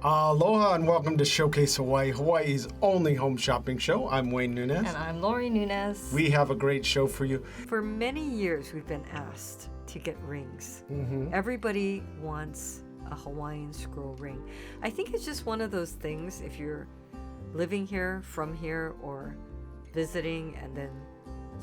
Aloha and welcome to Showcase Hawaii, Hawaii's only home shopping show. I'm Wayne Nunez. And I'm Lori Nunez. We have a great show for you. For many years, we've been asked to get rings. Everybody wants a Hawaiian scroll ring. I think it's just one of those things, if you're living here, from here, or visiting, and then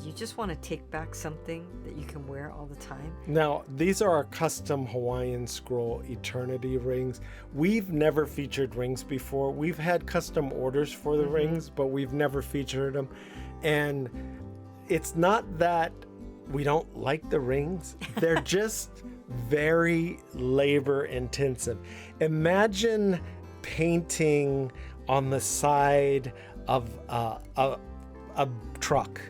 you just want to take back something that you can wear all the time. Now, these are our custom Hawaiian Scroll Eternity rings. We've never featured rings before. We've had custom orders for the rings, but we've never featured them. And it's not that we don't like the rings. They're just very labor intensive. Imagine painting on the side of a truck.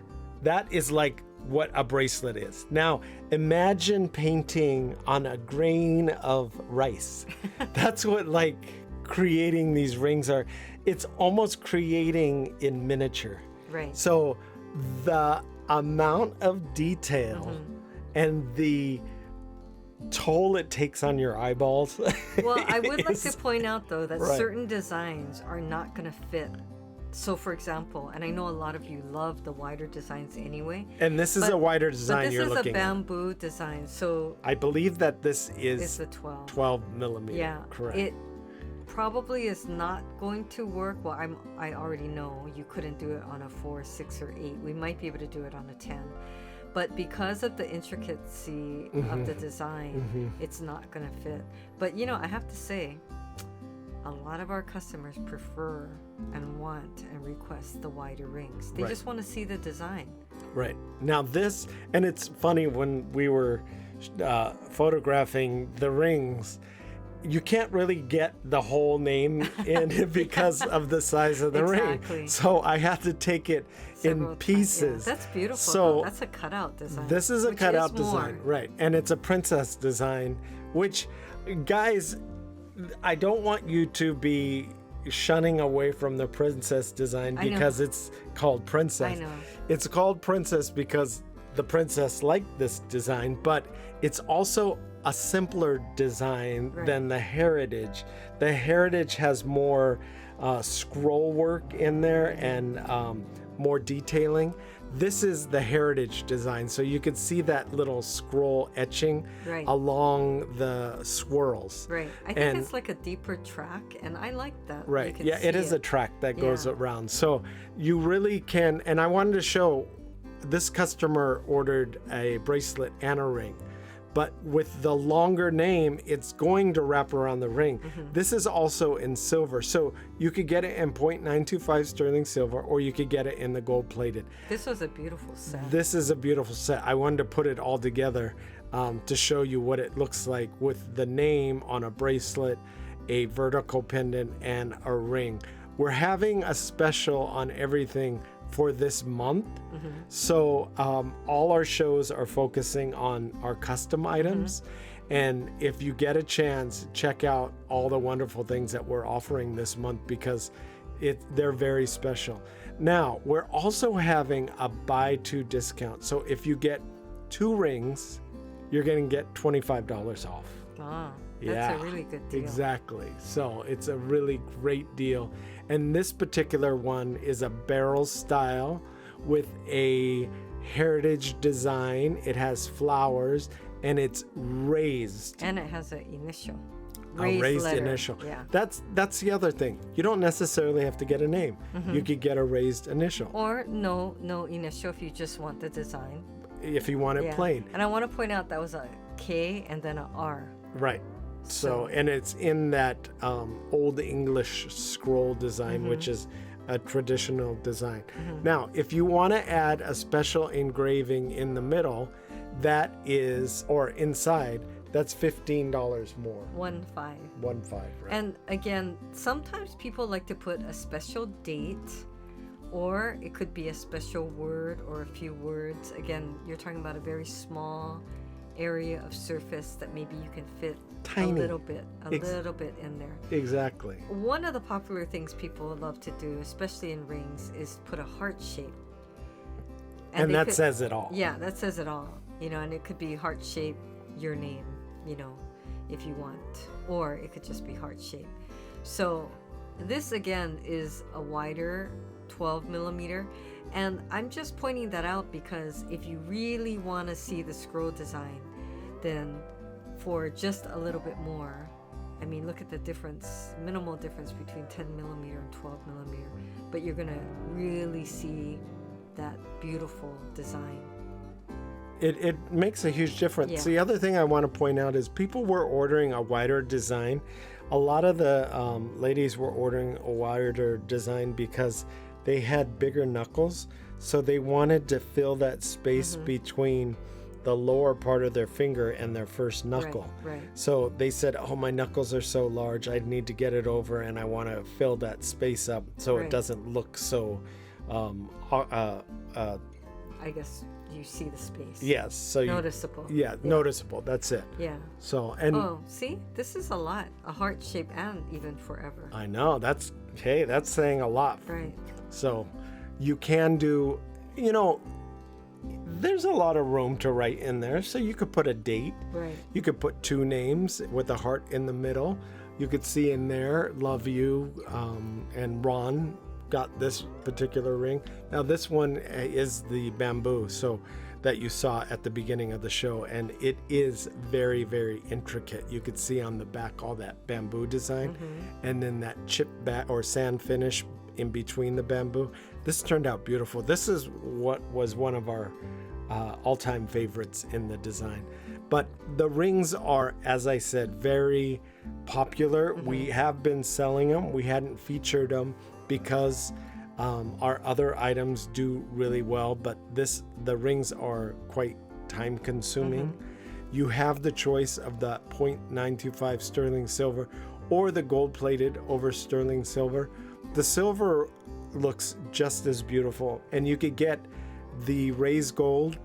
That is like what a bracelet is. Now, imagine painting on a grain of rice. That's what like creating these rings are. It's almost creating in miniature. Right. So the amount of detail and the toll it takes on your eyeballs. Well, I would like to point out, though, that Right. certain designs are not going to fit. So, for example, and I know a lot of you love the wider designs anyway. And this is a wider design you're But this is a looking at. bamboo design, so I believe that this it's is a 12. 12 millimeter. Yeah, Correct. it probably is not going to work. Well, I already know you couldn't do it on a 4, 6, or 8. We might be able to do it on a 10. But because of the intricacy of the design, it's not going to fit. But, you know, I have to say, a lot of our customers prefer and want and request the wider rings. They Right. just want to see the design. Right. Now this, and it's funny when we were photographing the rings, you can't really get the whole name in because of the size of the Exactly. ring. So I had to take it Several in times. pieces. Yeah, that's beautiful. So though. That's a cutout design. this is a which cutout is design, more. right? And it's a princess design, which, guys, I don't want you to be shunning away from the princess design I know. because it's called princess. I know. It's called princess because the princess liked this design, but it's also a simpler design Right. than the heritage. The heritage has more scroll work in there and more detailing. This is the heritage design, so you can see that little scroll etching Right. along the swirls. Right. I think And- it's like a deeper track, and I like that. You Right. can Yeah, it see is a track that goes Yeah. around. So you really can, and I wanted to show this customer ordered a bracelet and a ring. But with the longer name, it's going to wrap around the ring. This is also in silver. So you could get it in 0.925 sterling silver, or you could get it in the gold plated. This was a beautiful set. This is a beautiful set. I wanted to put it all together to show you what it looks like with the name on a bracelet, a vertical pendant, and a ring. We're having a special on everything for this month. So all our shows are focusing on our custom items. And if you get a chance, check out all the wonderful things that we're offering this month because they're very special. Now, we're also having a buy two discount. So if you get 2 rings, you're going to get $25 off. Ah, Yeah, that's a really good deal. Exactly. So it's a really great deal. And this particular one is a barrel style with a heritage design. It has flowers and it's raised. And it has an initial. A raised letter. initial. Yeah. That's the other thing. You don't necessarily have to get a name. You could get a raised initial Or no initial if you just want the design. if you want it Yeah. plain. And I want to point out that was a K and then a R. Right. So, and it's in that Old English scroll design, which is a traditional design. Now, if you want to add a special engraving in the middle, that is, or inside, that's $15 more. 1.5. 1.5, right? And again, sometimes people like to put a special date, or it could be a special word or a few words. Again, you're talking about a very small area of surface that maybe you can fit Tiny. a little bit in there. Exactly. One of the popular things people love to do, especially in rings, is put a heart shape. And they that says it all. Yeah, that says it all. You know, and it could be heart shape, your name, you know, if you want, or it could just be heart shape. So this again is a wider 12 millimeter. And I'm just pointing that out because if you really want to see the scroll design, then for just a little bit more, I mean, look at the difference, minimal difference between 10 millimeter and 12 millimeter, but you're going to really see that beautiful design. It makes a huge difference. Yeah. The other thing I want to point out is people were ordering a wider design. A lot of the ladies were ordering a wider design because they had bigger knuckles, so they wanted to fill that space between the lower part of their finger and their first knuckle. Right. So they said, oh, my knuckles are so large, I need to get it over, and I want to fill that space up so it doesn't look so I guess you see the space. yes, so Noticeable. noticeable. That's it. Yeah. So, and Oh, see, this is a lot. A heart shape and even forever. I know that's saying a lot. Right. So you can do, there's a lot of room to write in there. So you could put a date. Right. You could put 2 names with a heart in the middle. You could see in there, love you, and Ron got this particular ring. Now this one is the bamboo, so that you saw at the beginning of the show, and it is very, very intricate. You could see on the back all that bamboo design, and then that chip back or sand finish in between the bamboo. This turned out beautiful. This is what was one of our all-time favorites in the design. But the rings are, as I said, very popular. We have been selling them. We hadn't featured them because our other items do really well, but the rings are quite time consuming. You have the choice of the 0.925 sterling silver or the gold plated over sterling silver. The silver looks just as beautiful, and you could get the raised gold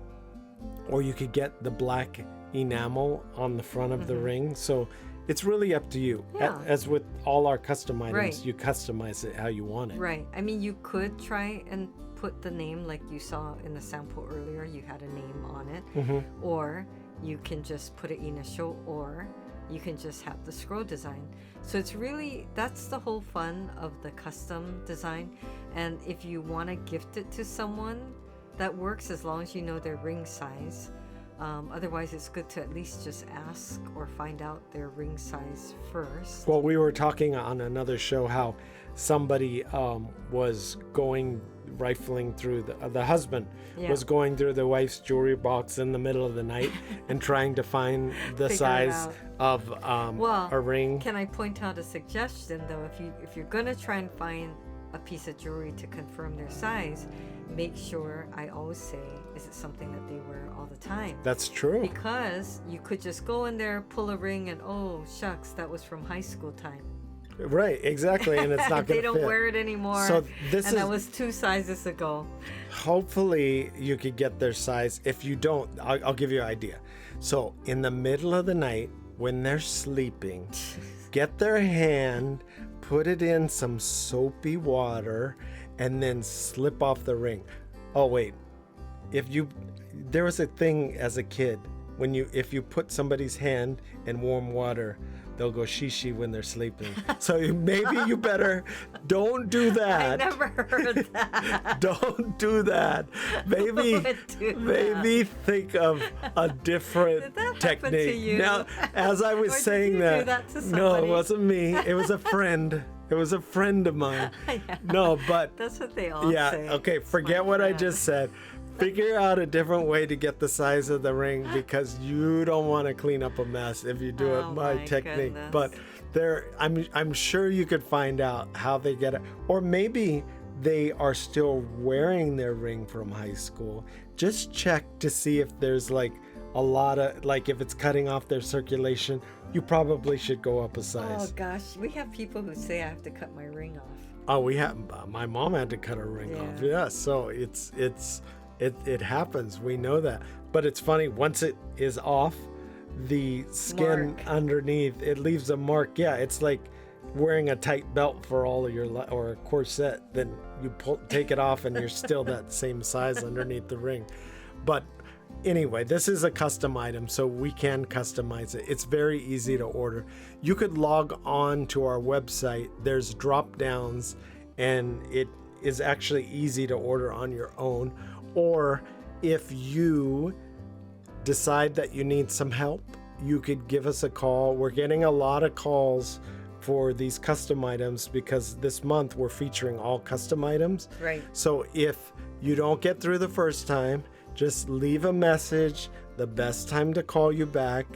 or you could get the black enamel on the front of the ring. So it's really up to you. Yeah. As with all our custom items, Right. you customize it how you want it. Right. I mean, you could try and put the name like you saw in the sample earlier. You had a name on it. Or you can just put it in a show, or you can just have the scroll design. So it's really, that's the whole fun of the custom design. And if you want to gift it to someone, that works as long as you know their ring size. Otherwise, it's good to at least just ask or find out their ring size first. Well, we were talking on another show how somebody was rifling through the husband was going through the wife's jewelry box in the middle of the night and trying to find the size of a ring. Can I point out a suggestion though? If you're gonna try and find a piece of jewelry to confirm their size, make sure, I always say, is it something that they wear all the time? That's true. Because you could just go in there, pull a ring, and oh shucks, that was from high school time. Right, exactly, and it's not going they to fit. don't wear it anymore. So that was 2 sizes ago. Hopefully you could get their size. If you don't, I'll give you an idea. So in the middle of the night when they're sleeping, get their hand, put it in some soapy water, and then slip off the ring. Oh wait, there was a thing as a kid if you put somebody's hand in warm water, they'll go shishi when they're sleeping. So maybe you better don't do that. I never heard that. Don't do that. Maybe think of a different Did that technique. happen to you? Now, as I was Or saying did you do that to no, somebody? it wasn't me. It was a friend. It was a friend of mine. No, but that's what they all say. Okay, forget what I just said. Figure out a different way to get the size of the ring because you don't want to clean up a mess if you do it my technique. Goodness. But I'm sure you could find out how they get it, or maybe they are still wearing their ring from high school. Just check to see if there's like a lot of, like, if it's cutting off their circulation. You probably should go up a size. Oh gosh, we have people who say I have to cut my ring off. Oh, we have. My mom had to cut her ring off. Yeah, so it happens. We know that. But it's funny, once it is off, the skin underneath, it leaves a mark. Yeah, it's like wearing a tight belt for all of your or a corset. Then you take it off, and you're still that same size underneath the ring. But Anyway, this is a custom item, so we can customize it. It's very easy to order. You could log on to our website. There's drop downs, and it is actually easy to order on your own. Or if you decide that you need some help, you could give us a call. We're getting a lot of calls for these custom items because this month we're featuring all custom items. Right. So if you don't get through the first time, just leave a message. The best time to call you back.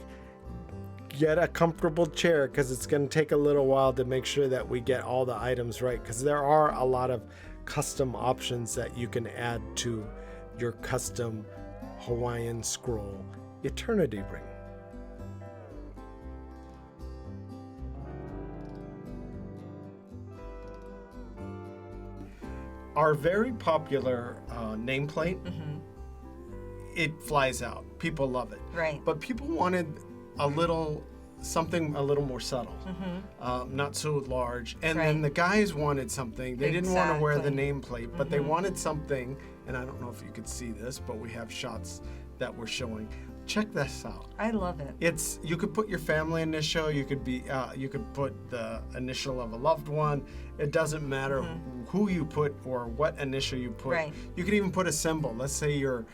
Get a comfortable chair because it's going to take a little while to make sure that we get all the items right, because there are a lot of custom options that you can add to your custom Hawaiian Scroll Eternity Ring. Our very popular nameplate, it flies out. People love it. Right. But people wanted something a little more subtle, not so large. And then the guys wanted something. They didn't want to wear the nameplate, but they wanted something. And I don't know if you could see this, but we have shots that we're showing. Check this out. I love it. You could put your family initial. You could put the initial of a loved one. It doesn't matter who you put or what initial you put. Right. You could even put a symbol. Let's say you're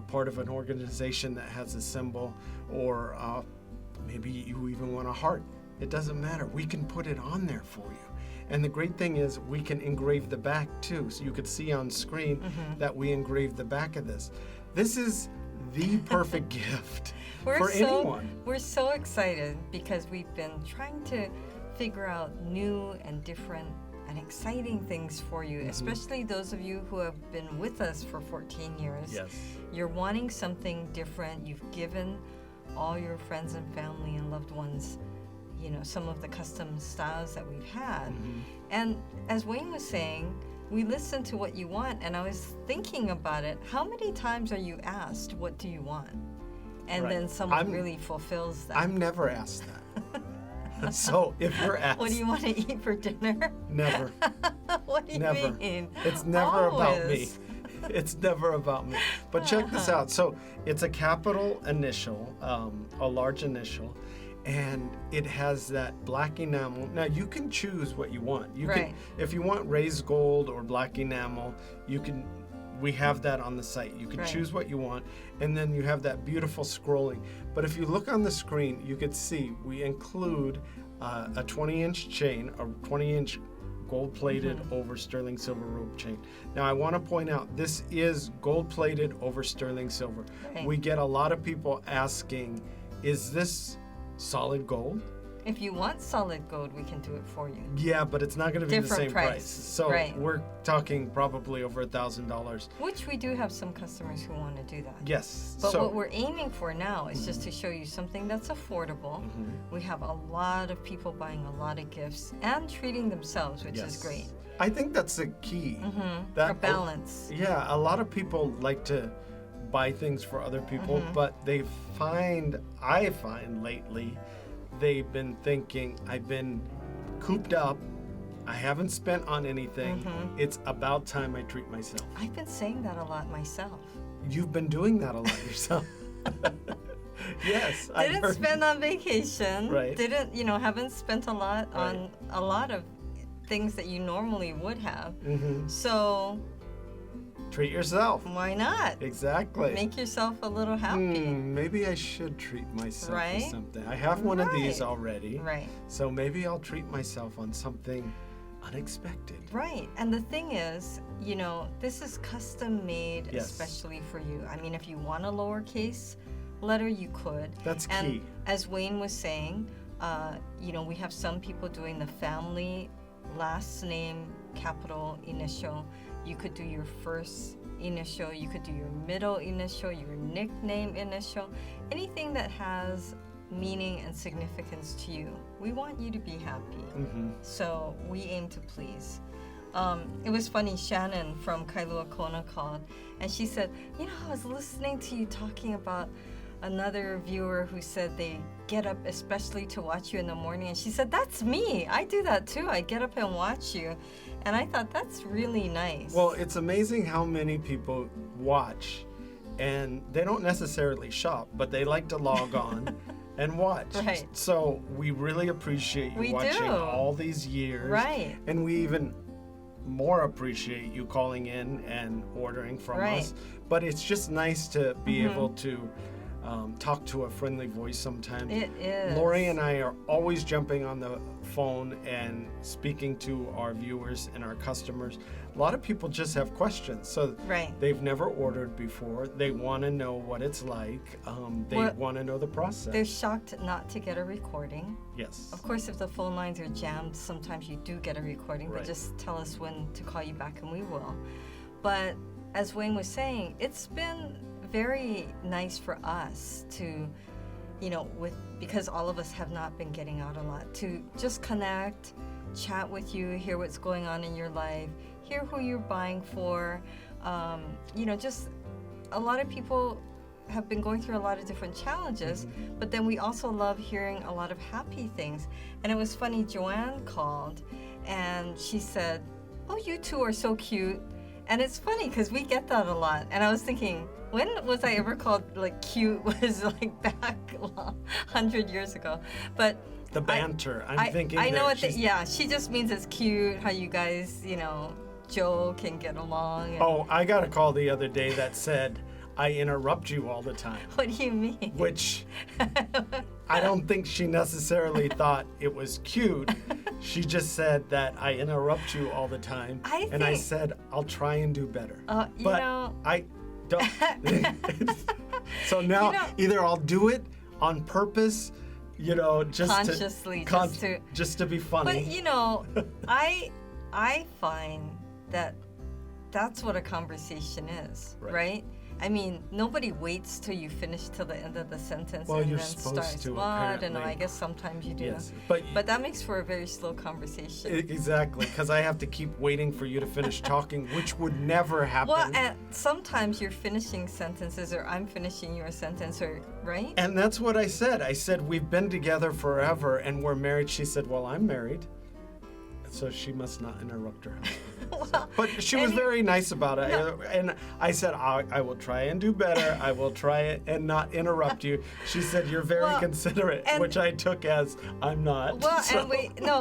part of an organization that has a symbol, or maybe you even want a heart. It doesn't matter. We can put it on there for you. And the great thing is we can engrave the back too. So you could see on screen that we engraved the back of this. This is the perfect gift for anyone. We're so excited because we've been trying to figure out new and different and exciting things for you, especially those of you who have been with us for 14 years. Yes. You're wanting something different. You've given all your friends and family and loved ones, some of the custom styles that we've had. And as Wayne was saying, we listen to what you want, and I was thinking about it. How many times are you asked, what do you want? And then someone really fulfills that. I'm never asked that. So if you're asked, what do you want to eat for dinner? Never. What do you Never. mean? It's never about me. Always. It's never about me. But check this out. So it's a capital initial, a large initial, and it has that black enamel. Now you can choose what you want. You can, if you want raised gold or black enamel, we have that on the site. You can choose what you want, and then you have that beautiful scrolling. But if you look on the screen, you could see we include a 20-inch chain, a 20-inch gold-plated over sterling silver rope chain. Now I want to point out, this is gold-plated over sterling silver. We get a lot of people asking, is this solid gold? If you want solid gold, we can do it for you. Yeah, but it's not going to be the same price. So Right. we're talking probably over $1,000. Which we do have some customers who want to do that. Yes. But what we're aiming for now is just to show you something that's affordable. We have a lot of people buying a lot of gifts and treating themselves, which is great. I think that's the key. A balance. Yeah, a lot of people like to buy things for other people, but I find lately, they've been thinking, I've been cooped up, I haven't spent on anything, it's about time I treat myself. I've been saying that a lot myself. You've been doing that a lot yourself. Yes. Didn't spend on vacation. Right. Haven't spent a lot on a lot of things that you normally would have. So treat yourself. Why not? Exactly. Make yourself a little happy. Maybe I should treat myself to something. I have one of these already. Right. So maybe I'll treat myself on something unexpected. Right. And the thing is, this is custom made especially for you. I mean, if you want a lowercase letter, you could. That's key. And as Wayne was saying, we have some people doing the family last name, capital, initial. You could do your first initial, you could do your middle initial, your nickname initial, anything that has meaning and significance to you. We want you to be happy. So we aim to please. It was funny, Shannon from Kailua Kona called, and she said, I was listening to you talking about another viewer who said they get up especially to watch you in the morning, and she said, that's me. I do that too. I get up and watch you. And I thought that's really nice. Well, it's amazing how many people watch and they don't necessarily shop, but they like to log on and watch. Right. So we really appreciate you watching all these years. Right. And we even more appreciate you calling in and ordering from us. But it's just nice to be able to talk to a friendly voice sometimes. It is. Lori and I are always jumping on the phone and speaking to our viewers and our customers. A lot of people just have questions. So they've never ordered before. They want to know what it's like. They want to know the process. They're shocked not to get a recording. Yes. Of course, if the phone lines are jammed, sometimes you do get a recording, but just tell us when to call you back and we will. But as Wayne was saying, it's been very nice for us to, because all of us have not been getting out a lot, to just connect, chat with you, hear what's going on in your life, hear who you're buying for. Just a lot of people have been going through a lot of different challenges, but then we also love hearing a lot of happy things. And it was funny, Joanne called and she said, "Oh, you two are so cute." And it's funny because we get that a lot. And I was thinking, when was I ever called cute? Was back 100 years ago. But the banter. I'm thinking. I know what. She just means it's cute how you guys, joke and get along. And oh, I got a call the other day that said, "I interrupt you all the time." What do you mean? Which I don't think she necessarily thought it was cute. She just said that I interrupt you all the time. I said, I'll try and do better. I don't. So now either I'll do it on purpose, just consciously, just to be funny. But I find that that's what a conversation is, right? I mean, nobody waits till you finish till the end of the sentence and you're then supposed starts. to, Well, I don't know. apparently. I guess sometimes you do. Yes, but that makes for a very slow conversation. Exactly, because I have to keep waiting for you to finish talking, which would never happen. Well, and sometimes you're finishing sentences, or I'm finishing your sentence, or right? And that's what I said. I said, we've been together forever and we're married. She said, well, I'm married. So she must not interrupt her husband. But she was very nice about it. No. And I said, I will try and do better. I will try it and not interrupt you. She said, you're very considerate, which I took as I'm not. Well, so.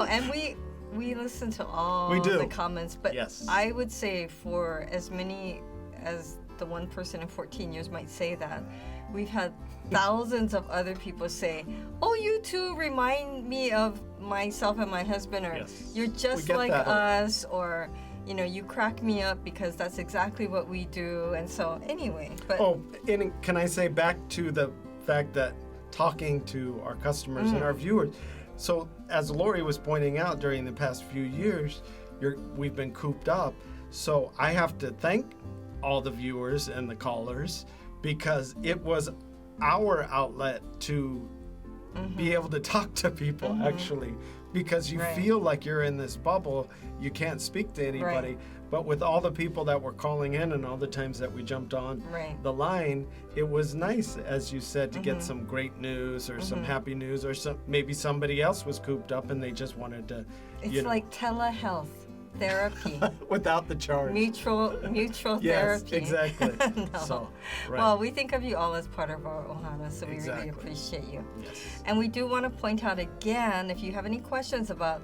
and we listen to all the comments. But I would say for as many as the one person in 14 years might say that, we've had thousands of other people say, "Oh, you two remind me of myself and my husband," or "You're just like us," or you crack me up because that's exactly what we do. And so anyway, but and can I say back to the fact that talking to our customers and our viewers, so as Lori was pointing out, during the past few years, we've been cooped up. So I have to thank all the viewers and the callers, because it was our outlet to be able to talk to people, actually, because you feel like you're in this bubble, you can't speak to anybody. But with all the people that were calling in and all the times that we jumped on the line, it was nice, as you said, to get some great news or some happy news, or maybe somebody else was cooped up and they just wanted to. It's like telehealth therapy without the charge. Mutual therapy. Yes, exactly. No. So, well, we think of you all as part of our ohana, so we really appreciate you. Yes. And we do want to point out again, if you have any questions about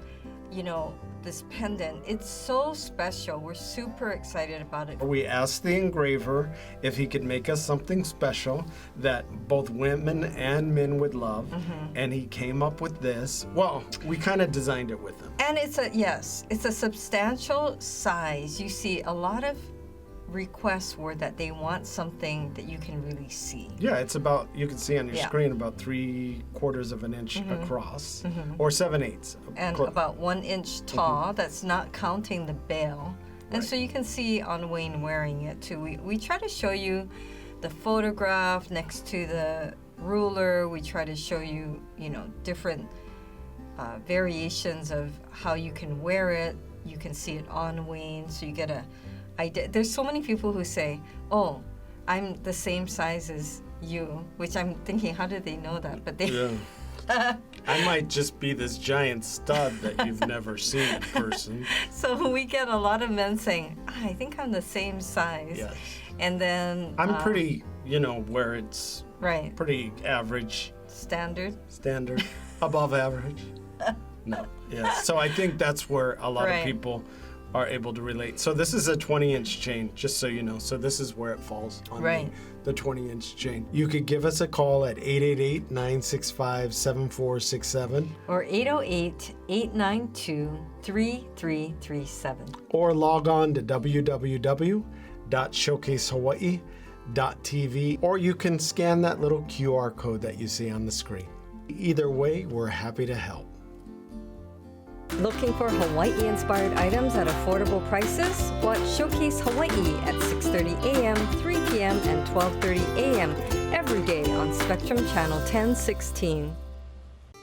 this pendant, it's so special. We're super excited about it. We asked the engraver if he could make us something special that both women and men would love, and he came up with this. Well, we kind of designed it with him. And it's a substantial size. You see a lot of requests were that they want something that you can really see. Yeah, it's about, you can see on your screen, about 3/4 of an inch across, or 7/8. And about 1 inch tall. That's not counting the bail. And so you can see on Wayne wearing it too. We try to show you the photograph next to the ruler. We try to show you, different variations of how you can wear it. You can see it on Wayne, so you get a idea. There's so many people who say, "Oh, I'm the same size as you," which I'm thinking, how do they know that? But they. Yeah. I might just be this giant stud that you've never seen in person. So we get a lot of men saying, "I think I'm the same size." Yes. And then I'm pretty you know, where it's Right. pretty average, Standard. standard, above average. No, yeah. So I think that's where a lot of Right. people are able to relate. So this is a 20-inch chain, just so you know. So this is where it falls on Right. the 20-inch chain. You could give us a call at 888-965-7467 Or 808-892-3337. or log on to www.showcasehawaii.tv, or you can scan that little QR code that you see on the screen. Either way, we're happy to help. Looking for Hawaii-inspired items at affordable prices? Watch Showcase Hawaii at 6:30 a.m., 3 p.m., and 12:30 a.m. every day on Spectrum Channel 1016.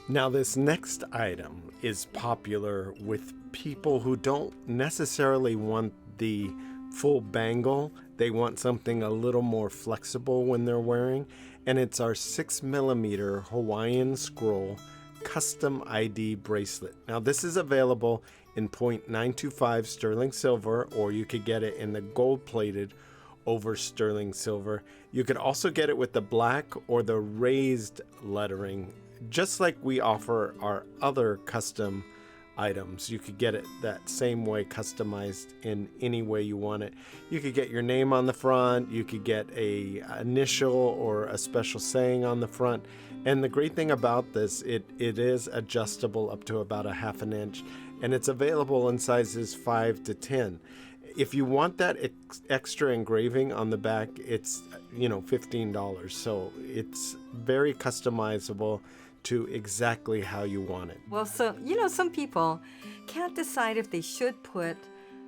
Now, this next item is popular with people who don't necessarily want the full bangle. They want something a little more flexible when they're wearing, and it's our 6mm Hawaiian Scroll Custom ID bracelet. Now, this is available in .925 sterling silver, or you could get it in the gold-plated over sterling silver. You could also get it with the black or the raised lettering, just like we offer our other custom items. You could get it that same way, customized in any way you want it. You could get your name on the front, you could get a initial or a special saying on the front. And the great thing about this, it is adjustable up to about 1/2 inch, and it's available in sizes 5 to 10. If you want that extra engraving on the back, it's, you know, $15. So it's very customizable to exactly how you want it. Well, so, you know, some people can't decide if they should put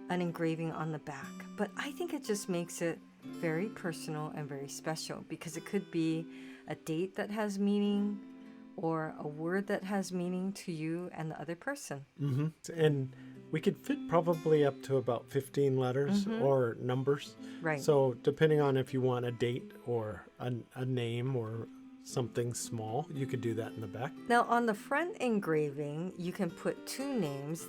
an engraving on the back, but I think it just makes it very personal and very special, because it could be a date that has meaning or a word that has meaning to you and the other person. Mm-hmm. And we could fit probably up to about 15 letters or numbers. Right. So depending on if you want a date or a name or something small, you could do that in the back. Now, on the front engraving, you can put two names.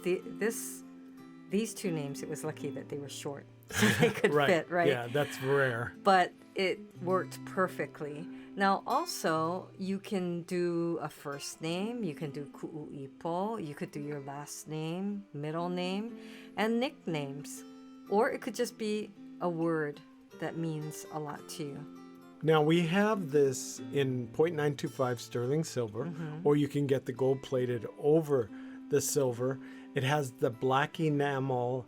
These two names, it was lucky that they were short, so they could fit, right? Yeah, that's rare. But it worked perfectly. Now, also, you can do a first name, you can do ku'uipo, you could do your last name, middle name, and nicknames. Or it could just be a word that means a lot to you. Now, we have this in .925 sterling silver, or you can get the gold-plated over the silver. It has the black enamel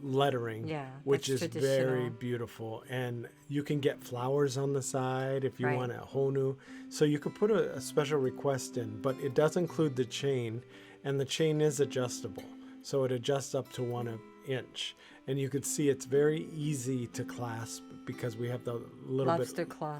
lettering, which is very beautiful. And you can get flowers on the side if you want a honu. So you could put a special request in, but it does include the chain, and the chain is adjustable. So it adjusts up to 1 inch. And you could see it's very easy to clasp because we have the little lobster claw.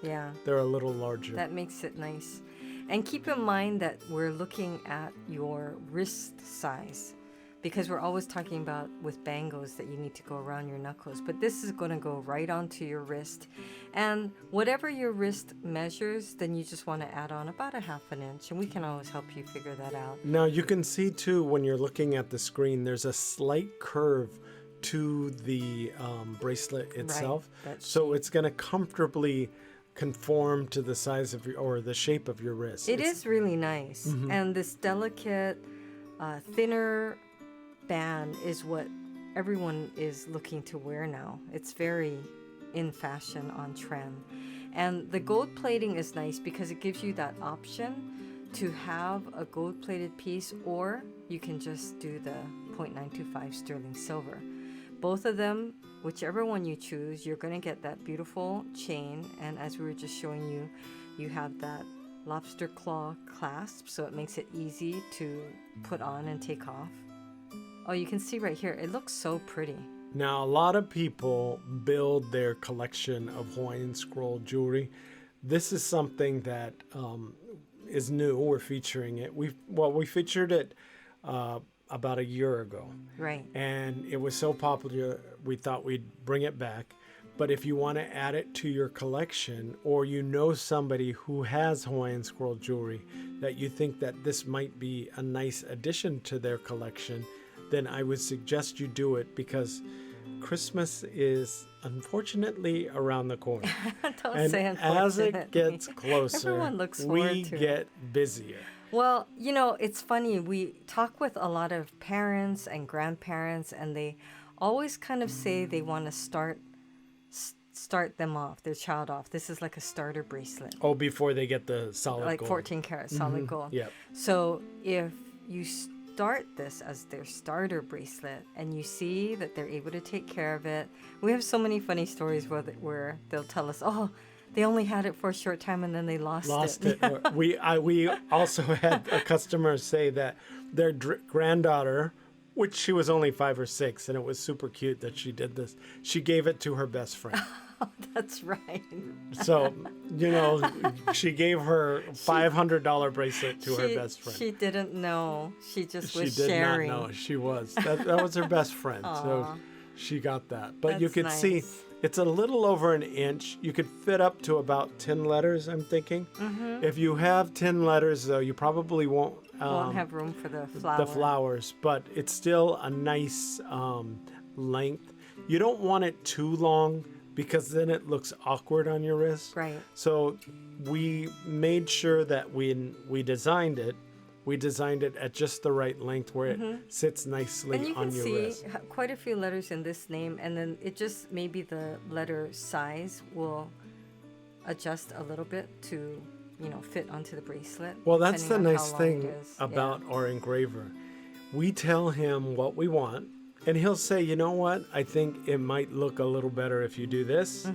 Yeah. They're a little larger. That makes it nice. And keep in mind that we're looking at your wrist size, because we're always talking about with bangles that you need to go around your knuckles, but this is going to go right onto your wrist. And whatever your wrist measures, then you just want to add on about 1/2 inch, and we can always help you figure that out. Now you can see too, when you're looking at the screen, there's a slight curve to the bracelet itself. So it's going to comfortably conform to the size of your, or the shape of your wrist. It is really nice. And this delicate, thinner band is what everyone is looking to wear now. It's very in fashion, on trend. And the gold plating is nice because it gives you that option to have a gold plated piece, or you can just do the .925 sterling silver. Both of them, whichever one you choose, you're going to get that beautiful chain. And as we were just showing you, you have that lobster claw clasp, so it makes it easy to put on and take off. Oh, you can see right here, it looks so pretty. Now, a lot of people build their collection of Hawaiian scroll jewelry. This is something that is new. We're featuring it. We featured it about a year ago. Right. And it was so popular, we thought we'd bring it back. But if you want to add it to your collection, or you know somebody who has Hawaiian scroll jewelry that you think that this might be a nice addition to their collection, then I would suggest you do it, because Christmas is unfortunately around the corner. Don't And say as unfortunately. it gets closer, Everyone looks we forward to it. get busier. Well, you know, it's funny. We talk with a lot of parents and grandparents, and they always kind of say they want to start them off, their child off. This is like a starter bracelet, Oh, before they get the solid like gold. 14 karat solid gold. Yep. So if you start this as their starter bracelet and you see that they're able to take care of it, we have so many funny stories where they'll tell us, oh, they only had it for a short time and then they lost it. Or we also had a customer say that their granddaughter, which she was only 5 or 6, and it was super cute that she did this. She gave it to her best friend. That's right. So, you know, she gave her $500 bracelet to her best friend. She didn't know. She just was She did sharing. not know. She was. That was her best friend. So Aw. she got that. But you That's could see nice. it's a little over an inch. You could fit up to about 10 letters, I'm thinking. If you have 10 letters, though, you probably won't have room for the flowers, but it's still a nice length. You don't want it too long because then it looks awkward on your wrist. Right. So we made sure that when we designed it at just the right length where it sits nicely And you on can your see wrist. quite a few letters in this name, and then it just maybe the letter size will adjust a little bit to, you know, fit onto the bracelet. Well, that's the depending on nice how long it thing is. about our engraver. We tell him what we want, and he'll say, you know what, I think it might look a little better if you do this,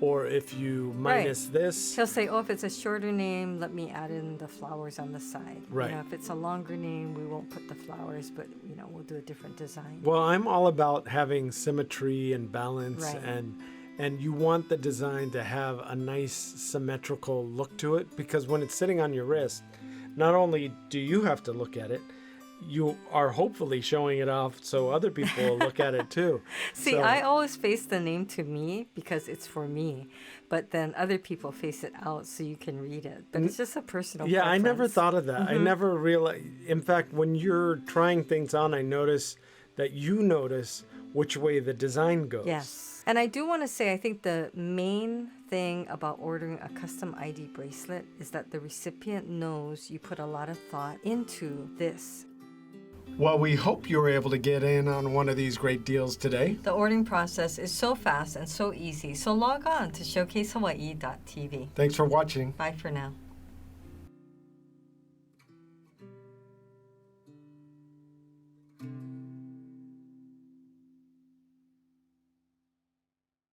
or if you minus this. He'll say, oh, if it's a shorter name, let me add in the flowers on the side. Right. You know, if it's a longer name, we won't put the flowers, but, you know, we'll do a different design. Well, I'm all about having symmetry and balance, Right. and you want the design to have a nice symmetrical look to it, because when it's sitting on your wrist, not only do you have to look at it, you are hopefully showing it off so other people will look at it too. See, So- I always face the name to me because it's for me, but then other people face it out so you can read it. But it's just a personal Yeah, I never preference. thought of that. I never realized. In fact, when you're trying things on, I notice that you notice which way the design goes. Yes. And I do want to say, I think the main thing about ordering a custom ID bracelet is that the recipient knows you put a lot of thought into this. Well, we hope you were able to get in on one of these great deals today. The ordering process is so fast and so easy, so log on to showcasehawaii.tv. Thanks for watching. Bye for now.